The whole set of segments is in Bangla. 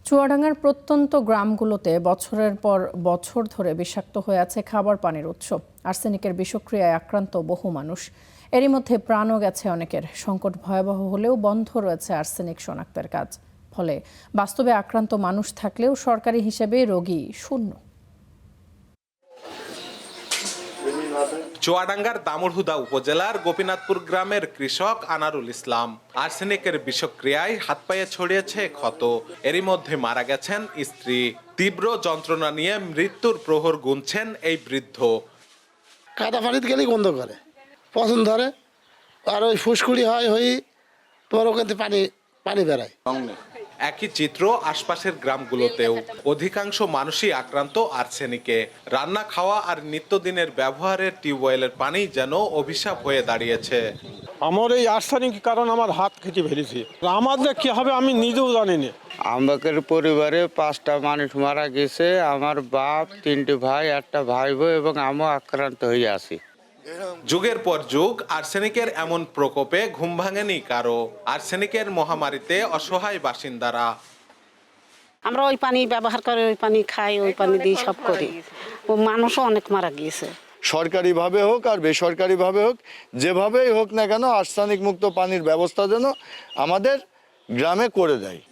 চুয়াডাঙ্গার প্রত্যন্ত গ্রামগুলোতে বছরের পর বছর ধরে বিষাক্ত হয়ে আছে খাবার পানির উৎস। আর্সেনিকের বিষক্রিয়ায় আক্রান্ত বহু মানুষ। এরই মধ্যে প্রাণও গেছে অনেকের। সংকট ভয়াবহ হলেও বন্ধ রয়েছে আর্সেনিক শনাক্তের কাজ। ফলে বাস্তবে আক্রান্ত মানুষ থাকলেও সরকারি হিসেবে রোগী শূন্য। চুয়াডাঙ্গার দামুড়হুদা উপজেলার গোপীনাথপুর গ্রামের কৃষক আনারুল ইসলাম। আর্সেনিকের বিষক্রিয়ায় হাত পায়ে ছড়িয়েছে ক্ষত। এরই মধ্যে মারা গেছেন স্ত্রী। তীব্র যন্ত্রণা নিয়ে মৃত্যুর প্রহর গুনছেন এই বৃদ্ধ। কাদা পানিতে গেলেই বন্ধ করে, পছন্দ ধরে, আর ওই ফুসকুড়ি হয় হই তোমার ওখান থেকে পানি বেড়ায়। একই চিত্র আশপাশের গ্রামগুলোতেও। অধিকাংশ মানুষই আক্রান্ত আর্সেনিকে। রান্না খাওয়া আর নিত্যদিনের ব্যবহারের টিউবওয়েলের পানি যেন অভিশাপ হয়ে দাঁড়িয়েছে। আমার এই আর্সেনিক কারণ আমার হাত কেটে ফেলেছি। আমাদের কি হবে আমি নিজেও জানি না। আমাদের পরিবারে 5টা মানুষ মারা গেছে। আমার বাপ, 3টে ভাই, একটা ভাই বোন এবং আমিও আক্রান্ত হয়ে আছি। যুগের পর যুগ আর্সেনিকের এমন প্রকোপে ঘুম ভাঙেনি কারো। আর্সেনিকের মহামারীতে অসহায় বাসিন্দারা। আমরা ওই পানি ব্যবহার করে, ওই পানি খাই, ওই পানি দিয়ে সব করি। ও মানুষও অনেক মারা গিয়েছে। সরকারিভাবে হোক আর বেসরকারিভাবে হোক, যেভাবেই হোক না কেন আর্সেনিক মুক্ত পানির ব্যবস্থা যেন আমাদের গ্রামে করে দেয়।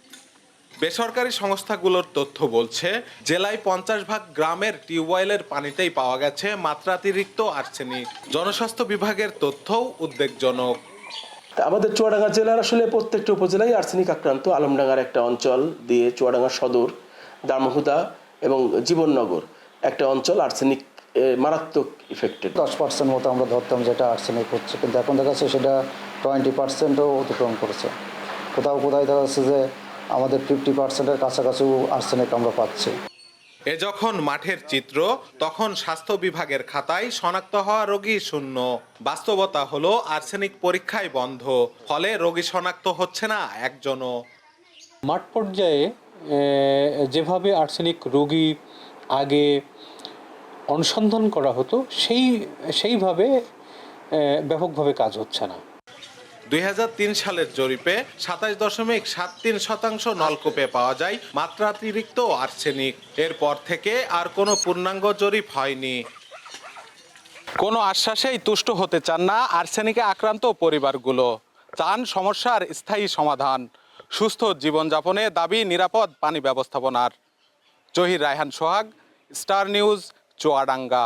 বেসরকারি সংস্থাগুলোর তথ্য বলছে, জেলায় 50% গ্রামের টিউবওয়েলের পানিতেই পাওয়া গেছে মাত্রাতিরিক্ত আর্সেনিক। জনস্বাস্থ্য বিভাগের তথ্যও উদ্বেগজনক। আমাদের চুয়াডাঙ্গা জেলার আসলে প্রত্যেকটা উপজেলায় আর্সেনিক আক্রান্ত। আলমডাঙ্গার একটা অঞ্চল দিয়ে চুয়াডাঙ্গা সদর, দামুড়হুদা এবং জীবননগর একটা অঞ্চল আর্সেনিক মারাত্মক ইফেক্টেড। 10% মতো আমরা ধরতাম যেটা আর্সেনিক হচ্ছে, কিন্তু এখন দেখা যাচ্ছে সেটা 20%ও অতিক্রম করেছে। কোথাও দেখা যাচ্ছে যে আমাদের 50%-এর কাছাকাছিও আর্সেনিক আমরা পাচ্ছি। এ যখন মাঠের চিত্র, তখন স্বাস্থ্য বিভাগের খাতায় শনাক্ত হওয়া রোগী শূন্য। বাস্তবতা হলো আর্সেনিক পরীক্ষায় বন্ধ। ফলে রোগী শনাক্ত হচ্ছে না একজনও। মাঠ পর্যায়ে যেভাবে আর্সেনিক রোগী আগে অনুসন্ধান করা হতো সেইভাবে ব্যাপকভাবে কাজ হচ্ছে না। 2003 সালের জরিপে 27.73% নলকূপে পাওয়া যায় মাত্রাতিরিক্ত আর্সেনিক। এরপর থেকে আর কোনো পূর্ণাঙ্গ জরিপ হয়নি। কোনো আশ্বাসেই তুষ্ট হতে চান না আর্সেনিকে আক্রান্ত পরিবারগুলো। চান সমস্যার স্থায়ী সমাধান। সুস্থ জীবনযাপনে দাবি নিরাপদ পানি ব্যবস্থাপনার। জহির রায়হান সোহাগ, স্টার নিউজ, চুয়াডাঙ্গা।